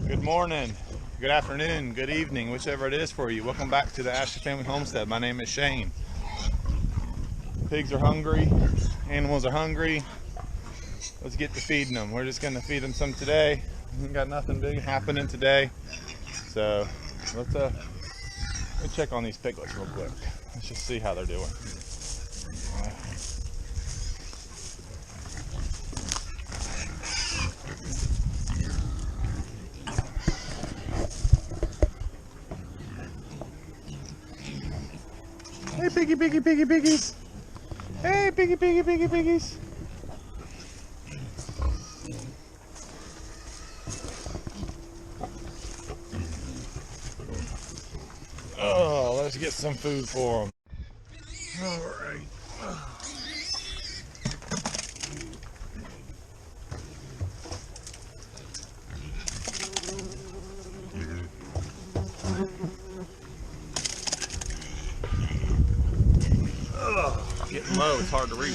Good morning, good afternoon, good evening, whichever it is for you. Welcome back to the Ashley Family Homestead. My name is Shane. Pigs are hungry, animals are hungry. Let's get to feeding them. We're just gonna feed them some today. We got nothing big happening today. So let's check on these piglets real quick. Let's just see how they're doing. Hey piggies. Hey piggies. Oh, let's get some food for them. All right. Getting low, it's hard to reach.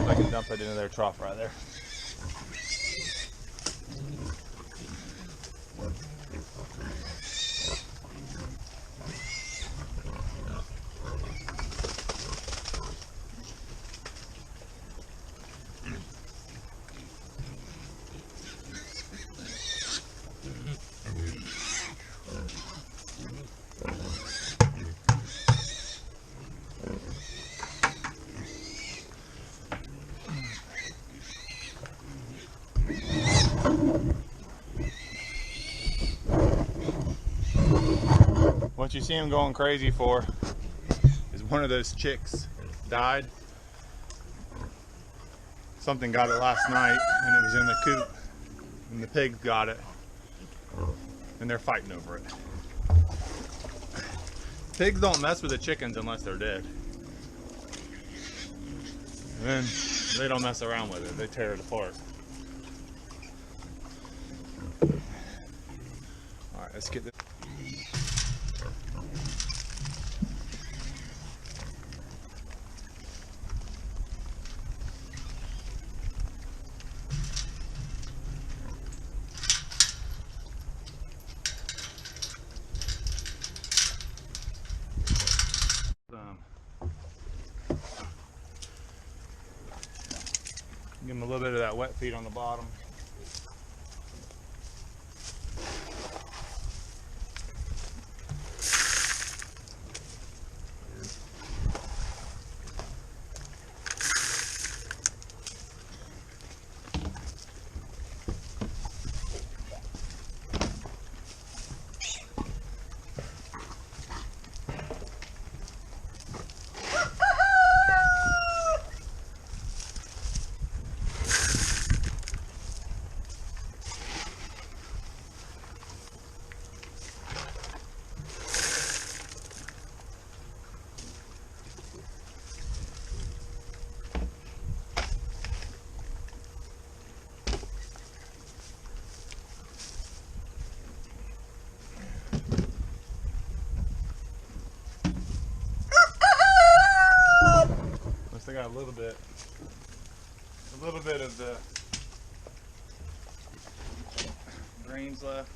I can dump it into their trough right there. What you see him going crazy for is one of those chicks died. Something got it last night and it was in the coop and the pigs got it and they're fighting over it. Pigs don't mess with the chickens unless they're dead. And then they don't mess around with it, they tear it apart. Alright, let's get this. Give them a little bit of that wet feed on the bottom. They got a little bit of the grains left.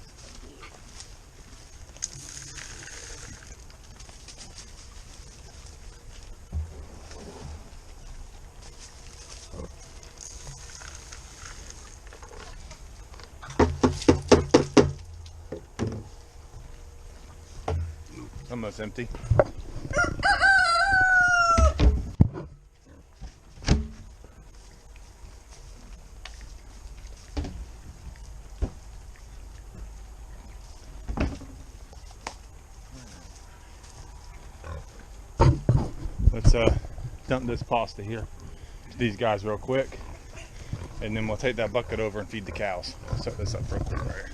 almost empty. Let's dump this pasta here to these guys real quick, and then we'll take that bucket over and feed the cows. Set this up real quick right here.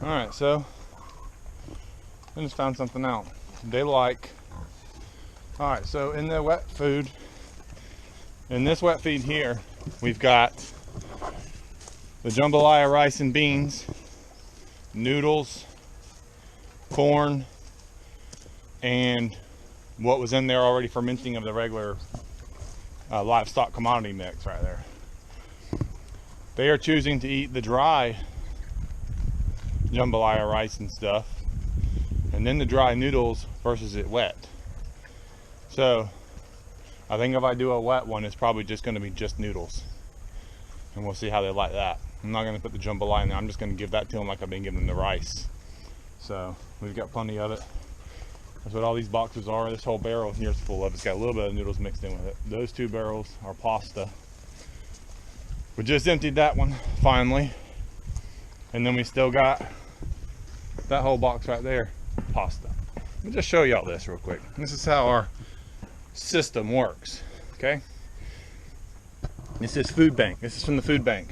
Alright, so I just found something out. They like, alright, so in the wet food, in this wet feed here, we've got the jambalaya rice and beans, noodles, corn, and what was in there already fermenting of the regular livestock commodity mix right there. They are choosing to eat the dry jambalaya rice and stuff, and then the dry noodles versus it wet. So I think if I do a wet one, it's probably just going to be just noodles, and we'll see how they like that. I'm not going to put the jambalaya in there. I'm just going to give that to them like I've been giving them the rice. So we've got plenty of it. That's what all these boxes are. This whole barrel here is full of. It's got a little bit of noodles mixed in with it. Those 2 barrels are pasta. We just emptied that one finally, and then we still got that whole box right there, pasta. Let me just show y'all this real quick. This is how our system works, okay? This is food bank. This is from the food bank,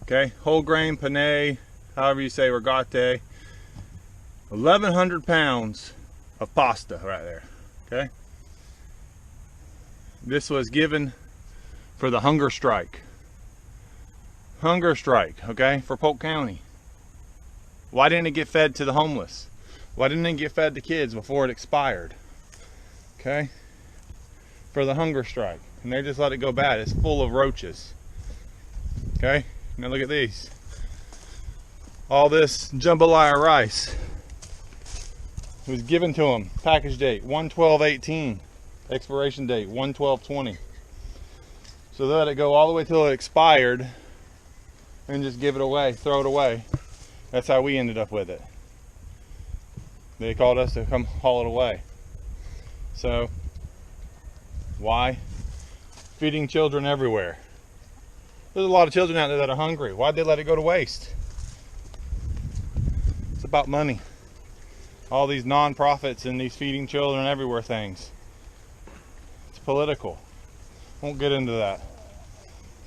okay? Whole grain, penne, however you say, regate. 1,100 pounds of pasta right there, okay? This was given for the hunger strike. Hunger strike, okay, for Polk County. Why didn't it get fed to the homeless? Why didn't it get fed to kids before it expired? Okay? For the hunger strike. And they just let it go bad. It's full of roaches. Okay? Now look at these. All this jambalaya rice was given to them. Package date 1/12/18. Expiration date 1/12/20. So they let it go all the way till it expired and just give it away, throw it away. That's how we ended up with it. They called us to come haul it away. So, why? Feeding children everywhere. There's a lot of children out there that are hungry. Why'd they let it go to waste? It's about money. All these non-profits and these feeding children everywhere things. It's political. Won't get into that.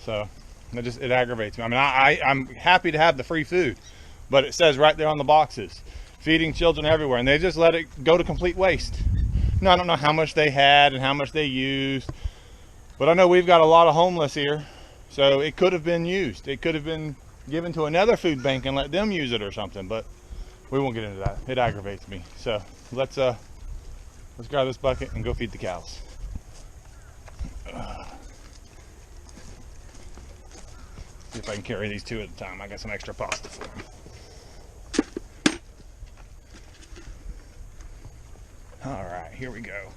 So, it aggravates me. I mean, I'm happy to have the free food. But it says right there on the boxes, feeding children everywhere, and they just let it go to complete waste. Now, I don't know how much they had and how much they used, but I know we've got a lot of homeless here, so it could have been used. It could have been given to another food bank and let them use it or something, but we won't get into that. It aggravates me. So let's grab this bucket and go feed the cows. See if I can carry these 2 at a time. I got some extra pasta for them. All right, here we go.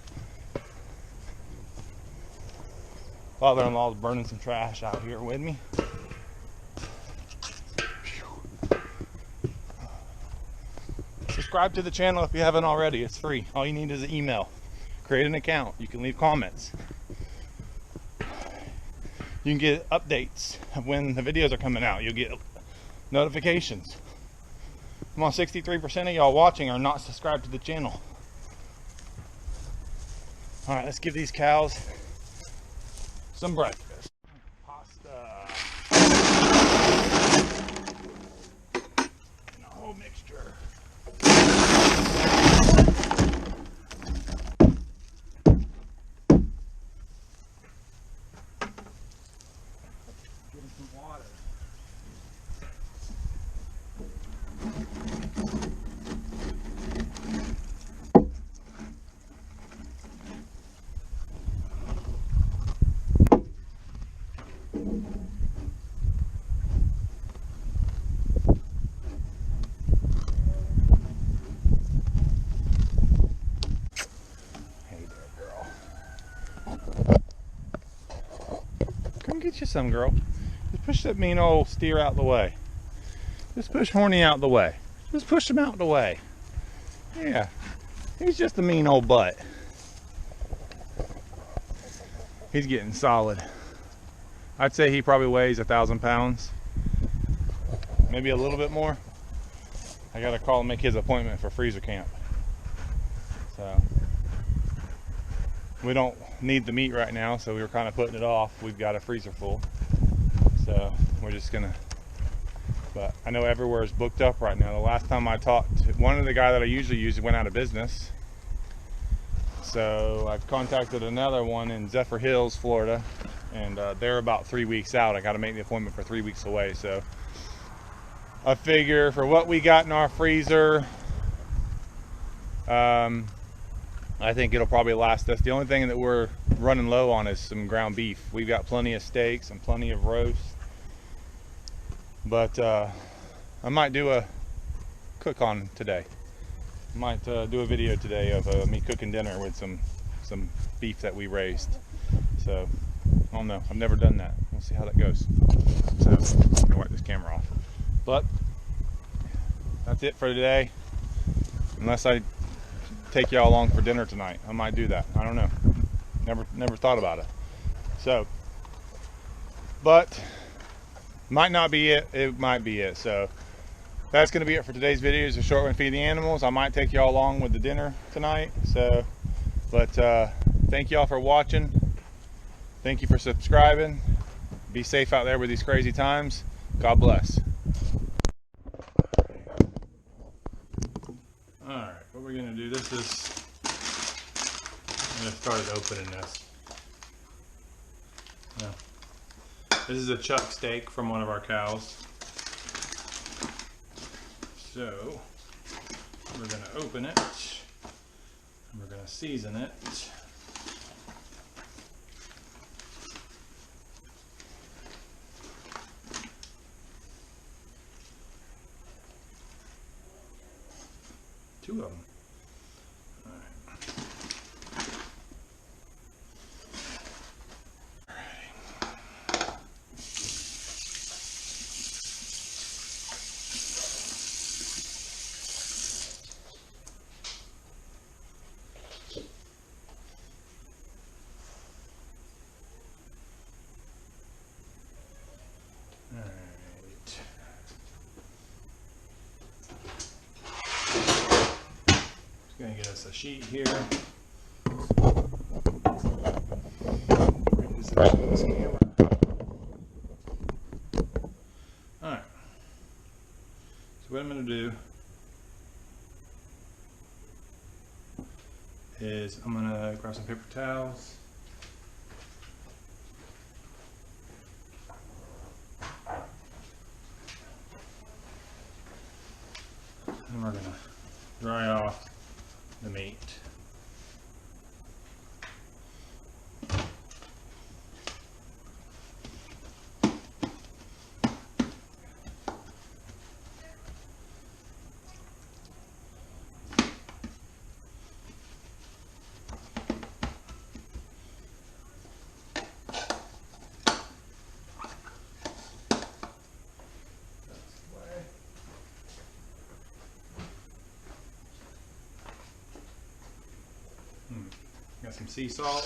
Father-in-law's burning some trash out here with me. Subscribe to the channel if you haven't already. It's free. All you need is an email. Create an account. You can leave comments. You can get updates of when the videos are coming out. You'll get notifications. Come on, 63% of y'all watching are not subscribed to the channel. All right, let's give these cows some breakfast. Pasta. And a whole mixture. Give them some water. Come get you some, girl. Just push that mean old steer out the way. Just push Horny out the way. Just push him out the way. Yeah, he's just a mean old butt. He's getting solid. I'd say he probably weighs 1,000 pounds. Maybe a little bit more. I gotta call and make his appointment for freezer camp. So we don't need the meat right now, so we were kind of putting it off. We've got a freezer full, so we're just gonna, but I know everywhere is booked up right now. The last time I talked to one of the guy that I usually use went out of business, so I've contacted another one in Zephyr Hills, Florida, and they're about 3 weeks out. I got to make the appointment for 3 weeks away, so I figure for what we got in our freezer, I think it'll probably last us. The only thing that we're running low on is some ground beef. We've got plenty of steaks and plenty of roast, but I might do a cook on today. I might do a video today of me cooking dinner with some beef that we raised. So I don't know, I've never done that. We'll see how that goes. So I'm gonna wipe this camera off, but that's it for today. Unless I take y'all along for dinner tonight, I might do that. I don't know. Never thought about it. So, but might not be it. It might be it. So that's going to be it for today's video. It's a short one, feed the animals. I might take y'all along with the dinner tonight. So, but thank y'all for watching. Thank you for subscribing. Be safe out there with these crazy times. God bless. Alright, what we're going to do, I'm going to start opening this. Yeah. This is a chuck steak from one of our cows. So, we're going to open it, and we're going to season it. Two of them. All right. Gonna get us a sheet here. Bring this up to this camera. Alright. So what I'm gonna do is I'm gonna grab some paper towels. And we're gonna dry off the meat. Got some sea salt.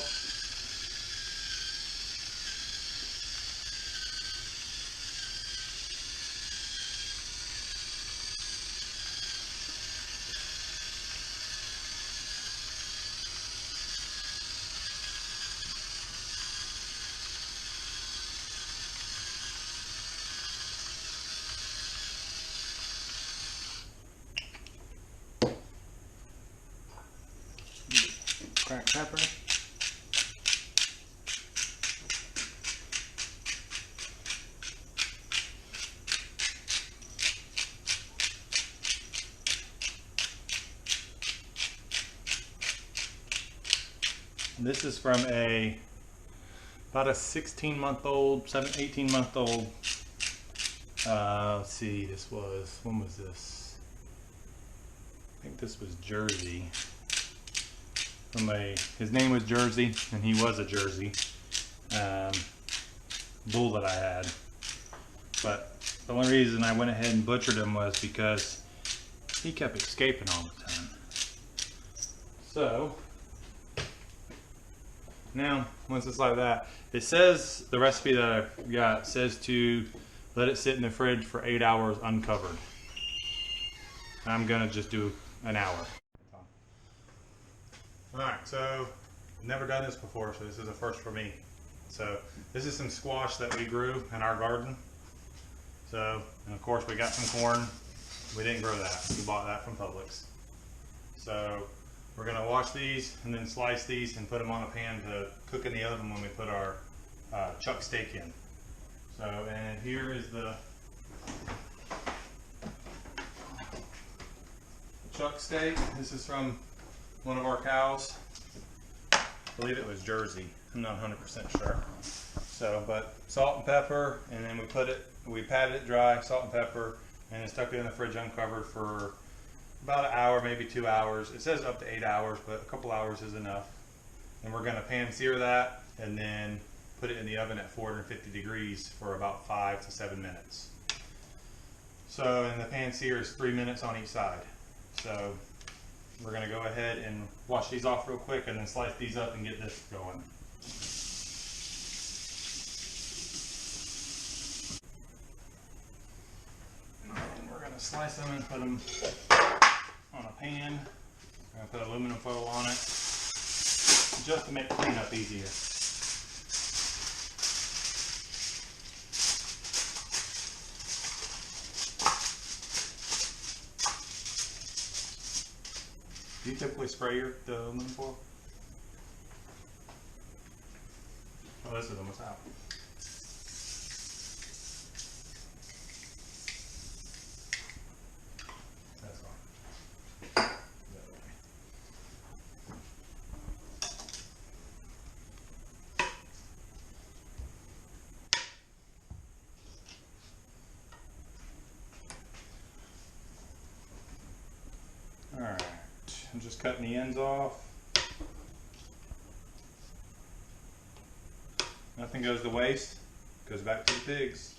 Cracked pepper. This is from about a 16-month-old, 18-month-old. Let's see, when was this? I think this was Jersey. His name was Jersey, and he was a Jersey bull that I had. But the only reason I went ahead and butchered him was because he kept escaping all the time. So now, once it's like that, it says, the recipe that I've got says to let it sit in the fridge for 8 hours uncovered. I'm gonna just do an hour. Alright, so never done this before, so this is a first for me. So this is some squash that we grew in our garden. So, and of course we got some corn. We didn't grow that, we bought that from Publix. So we're gonna wash these and then slice these and put them on a pan to cook in the oven when we put our chuck steak in. So, and here is the chuck steak. This is from one of our cows. I believe it was Jersey. I'm not 100% sure. So, but salt and pepper, and then we patted it dry, salt and pepper, and then stuck it in the fridge uncovered for about an hour, maybe 2 hours. It says up to 8 hours, but a couple hours is enough. And we're gonna pan sear that and then put it in the oven at 450 degrees for about 5 to 7 minutes. So, and the pan sear is 3 minutes on each side. So we're gonna go ahead and wash these off real quick and then slice these up and get this going. And we're gonna slice them and put them on a pan. I'm gonna put aluminum foil on it just to make cleanup easier. Do you typically spray the aluminum foil? Oh, this is almost out. That's fine. All right. I'm just cutting the ends off. Nothing goes to waste, goes back to the pigs.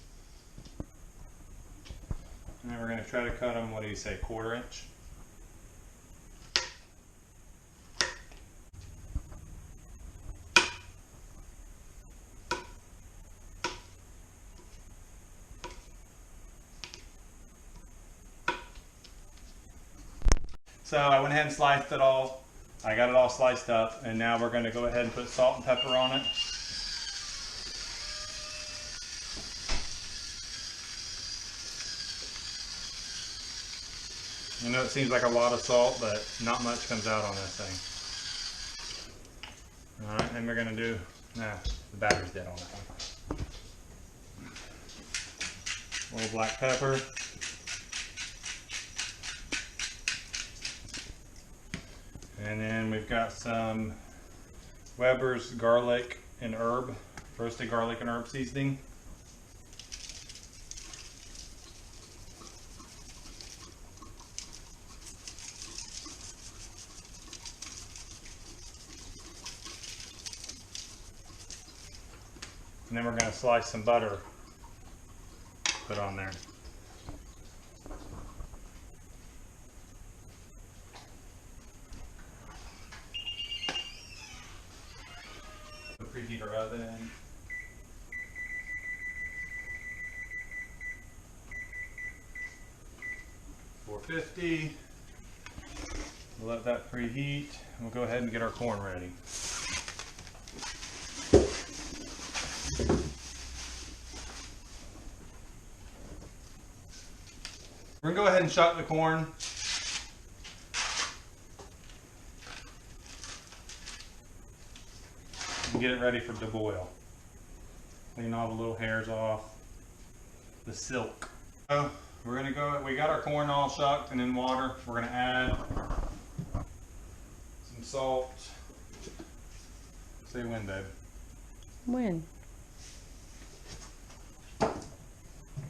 And then we're going to try to cut them, what do you say, 1/4 inch? So I went ahead and sliced it all. I got it all sliced up, and now we're going to go ahead and put salt and pepper on it. I know it seems like a lot of salt, but not much comes out on this thing. Alright, and we're going to do, the battery's dead on that one. A little black pepper. And then we've got some Weber's garlic and herb, roasted garlic and herb seasoning. And then we're going to slice some butter, put on there. preheat our oven. $450. We'll let that preheat. We'll go ahead and get our corn ready. We're going to go ahead and shuck the corn. And get it ready to boil. Clean all the little hairs off, the silk. So we're going to go, we got our corn all shucked and in water. We're going to add some salt. Say when, babe? When?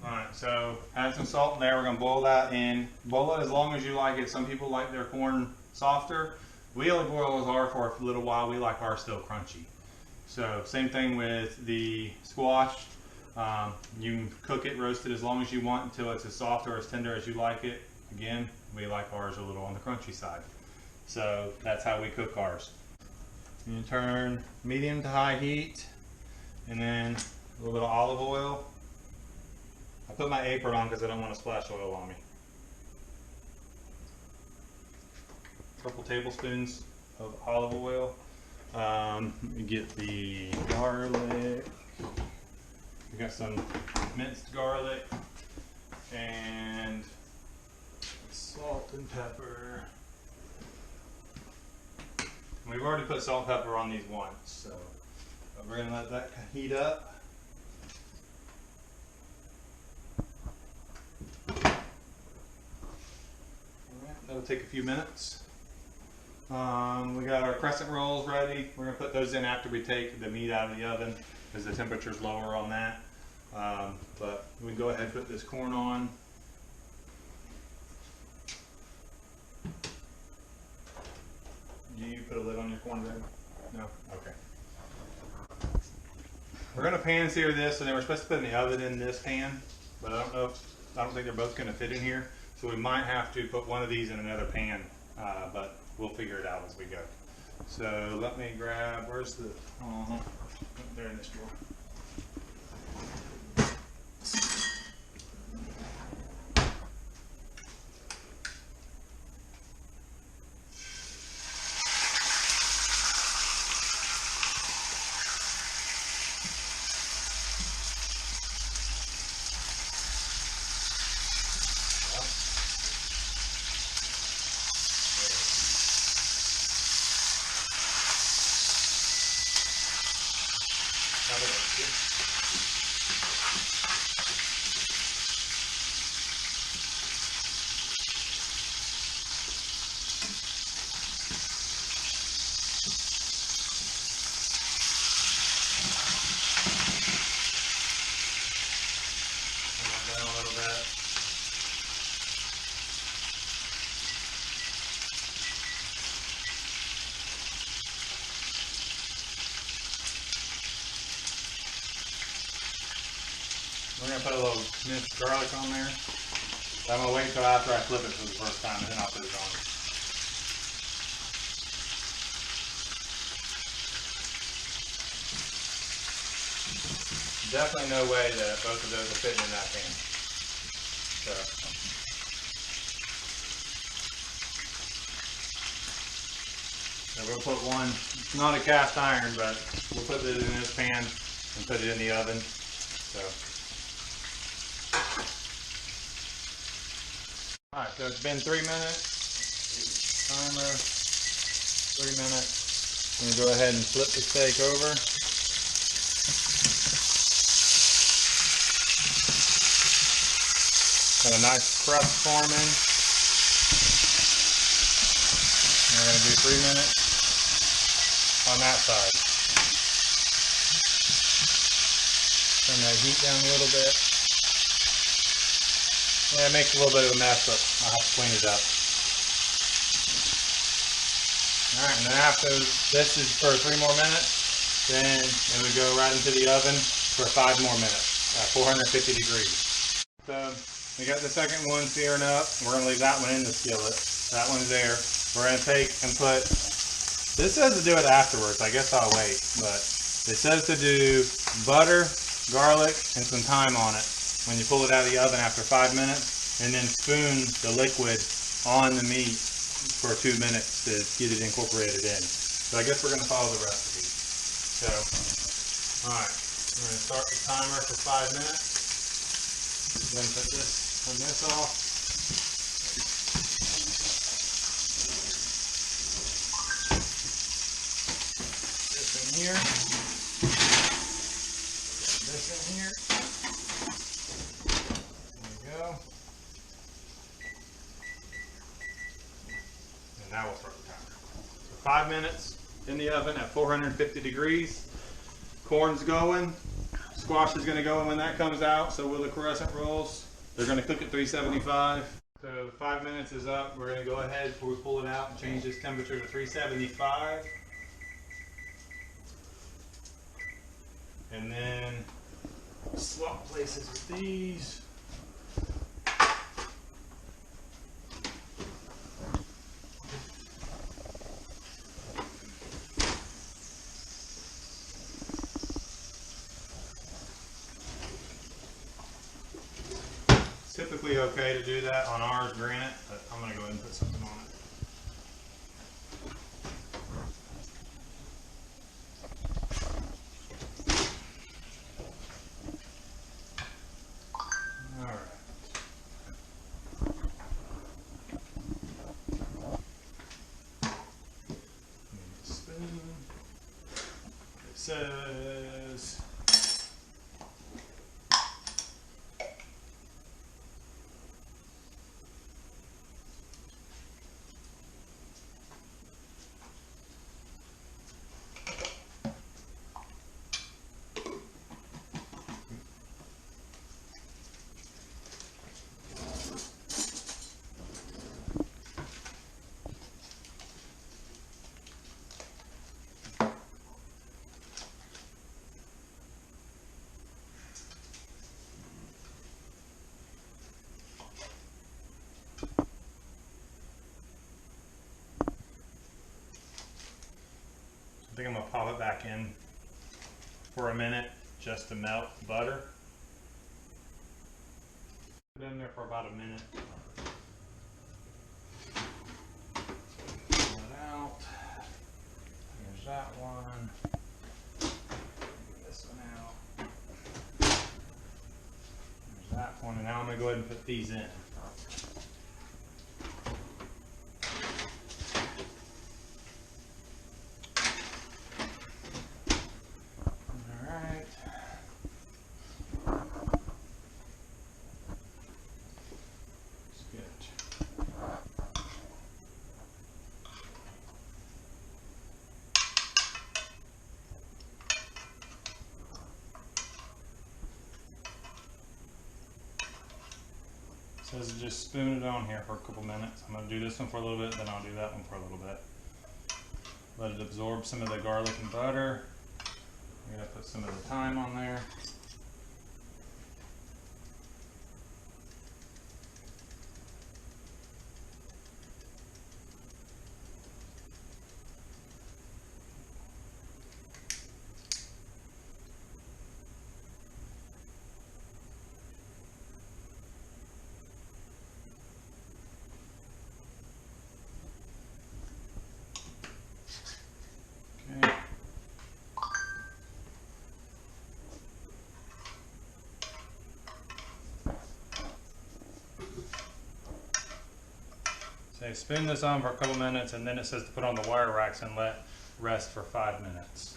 Alright, so add some salt in there. We're going to boil that in. Boil it as long as you like it. Some people like their corn softer. We only boil ours for a little while. We like ours still crunchy. So same thing with the squash. You can cook it, roast it as long as you want until it's as soft or as tender as you like it. Again, we like ours a little on the crunchy side. So that's how we cook ours. You turn medium to high heat, and then a little bit of olive oil. I put my apron on because I don't want to splash oil on me. A couple tablespoons of olive oil. You get the garlic. We got some minced garlic and salt and pepper. We've already put salt and pepper on these once, so we're going to let that heat up. That'll take a few minutes. We got our crescent rolls ready. We're going to put those in after we take the meat out of the oven because the temperature's lower on that. But we can go ahead and put this corn on. Do you put a lid on your corn, babe? No? Okay. We're going to pan sear this, and then we're supposed to put in the oven in this pan, but I don't think they're both going to fit in here. So we might have to put one of these in another pan, but we'll figure it out as we go. So let me grab, where's the, there in this drawer. We're going to put a little minced garlic on there. I'm going to wait until after I flip it for the first time and then I'll put it on. Definitely no way that both of those are fitting in that pan. So we'll put one, it's not a cast iron, but we'll put it in this pan and put it in the oven. So. Alright, so it's been 3 minutes. Timer, 3 minutes. I'm going to go ahead and flip the steak over. Got a nice crust forming. We're going to do 3 minutes on that side. Turn that heat down a little bit. Yeah, it makes a little bit of a mess, but I'll have to clean it up. Alright, and then after this is for 3 more minutes, then it would go right into the oven for 5 more minutes at 450 degrees. So we got the second one searing up. We're going to leave that one in the skillet. That one's there. We're going to take and put, this says to do it afterwards. I guess I'll wait, but It says to do butter, garlic, and some thyme on it when you pull it out of the oven after 5 minutes, and then spoon the liquid on the meat for 2 minutes to get it incorporated in. So I guess we're going to follow the recipe. So, alright, we're going to start the timer for 5 minutes. Then turn this off. This in here. This in here. There we go. And now we'll start the timer. So 5 minutes in the oven at 450 degrees. Corn's going. Squash is going to go in when that comes out. So will the crescent rolls. They're going to cook at 375. So 5 minutes is up. We're going to go ahead before we pull it out and change this temperature to 375. And then swap places with these. Typically okay to do that on ours, granite, but I'm going to go ahead and put something on it. Alright. Spoon. It says I think I'm going to pop it back in for a minute just to melt the butter. Put it in there for about a minute. Pull it out. Here's that one. Get this one out. There's that one. And now I'm going to go ahead and put these in. It says just spoon it on here for a couple minutes. I'm going to do this one for a little bit, then I'll do that one for a little bit. Let it absorb some of the garlic and butter. I'm going to put some of the thyme on there. So spin this on for a couple minutes, and then it says to put on the wire racks and let rest for 5 minutes.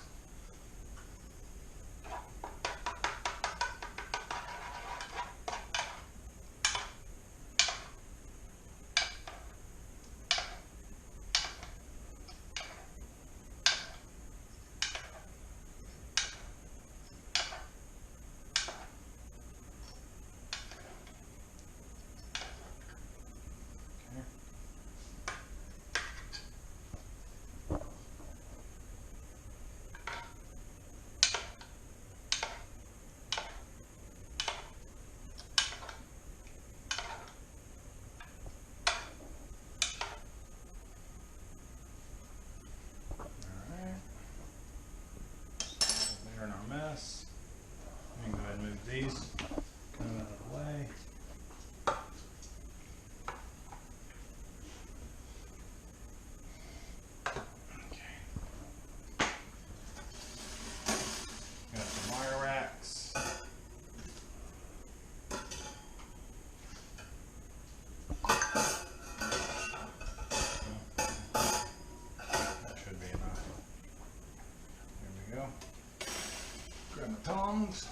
tongs.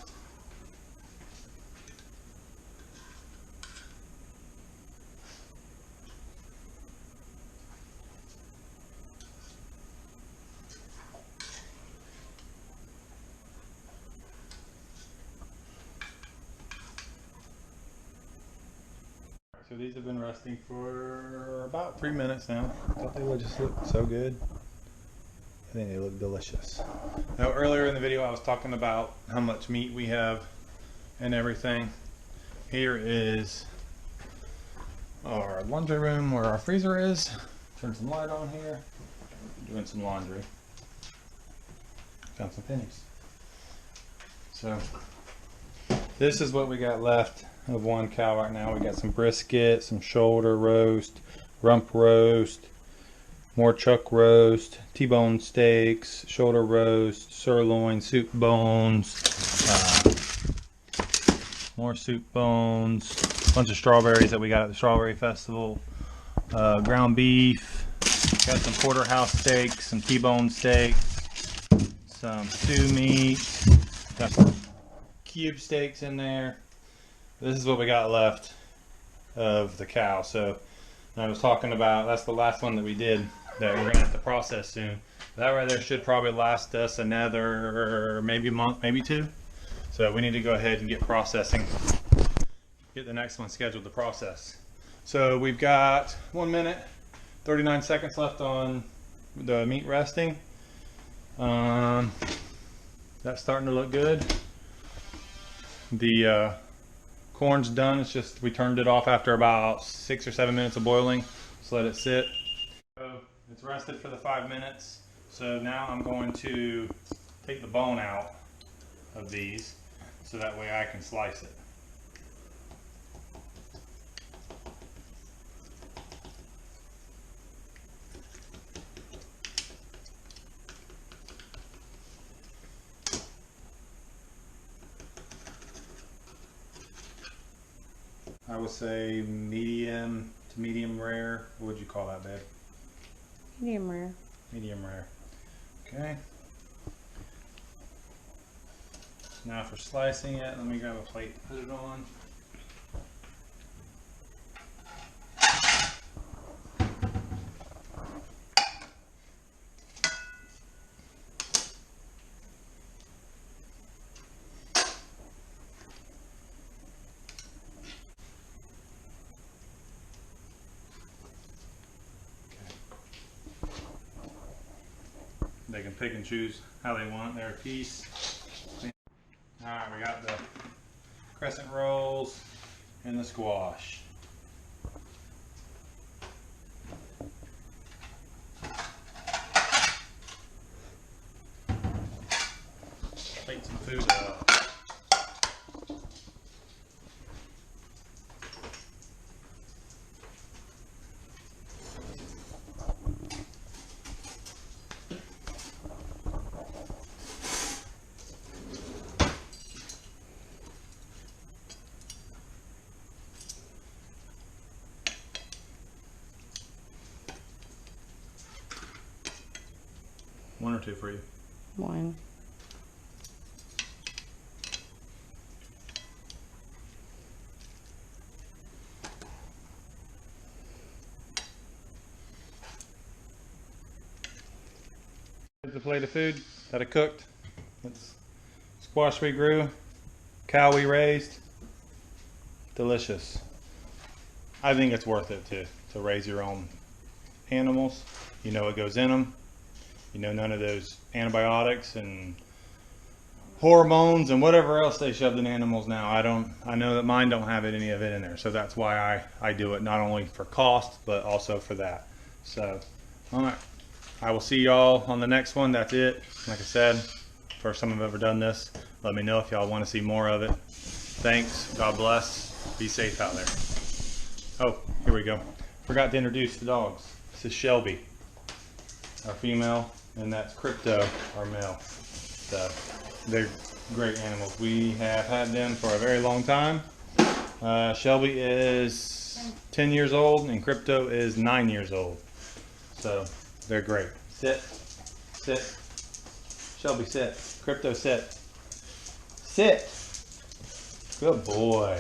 So these have been resting for about 3 minutes now. I thought they would just look so good. I think they look delicious. Now earlier in the video I was talking about how much meat we have and everything. Here is our laundry room where our freezer is. Turn some light on here. Doing some laundry. Found some pennies. So this is what we got left of one cow right now. We got some brisket, some shoulder roast, rump roast, more chuck roast, T-bone steaks, shoulder roast, sirloin, soup bones, more soup bones, a bunch of strawberries that we got at the strawberry festival, ground beef, got some porterhouse steaks, some T-bone steaks, some stew meat, got some cube steaks in there. This is what we got left of the cow. So I was talking about, that's the last one that we did that we're gonna have to process soon. That right there should probably last us another maybe month, maybe 2. So we need to go ahead and get processing, get the next one scheduled to process. So we've got 1 minute, 39 seconds left on the meat resting. That's starting to look good. The corn's done. It's just we turned it off after about 6 or 7 minutes of boiling. Just let it sit. So it's rested for the 5 minutes. So now I'm going to take the bone out of these so that way I can slice it. I would say medium to medium rare. What would you call that, babe? Medium rare. Medium rare. Okay. Now for slicing it, let me grab a plate to put it on. They can pick and choose how they want their piece. Alright, we got the crescent rolls and the squash. Plate some food up. One or two for you? One. Here's the plate of food that I cooked. It's squash we grew, cow we raised. Delicious. I think it's worth it to raise your own animals. You know what goes in them. You know, none of those antibiotics and hormones and whatever else they shoved in animals now. I know that mine don't have any of it in there. So that's why I do it, not only for cost, but also for that. So, all right. I will see y'all on the next one. That's it. Like I said, first time I've ever done this. Let me know if y'all want to see more of it. Thanks. God bless. Be safe out there. Oh, here we go. Forgot to introduce the dogs. This is Shelby, our female, and that's Crypto, our male. So they're great animals. We have had them for a very long time. Shelby is 10 years old and Crypto is 9 years old. So they're great. Sit, sit. Shelby, sit. Crypto, sit. Sit. Good boy.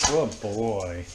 Good boy.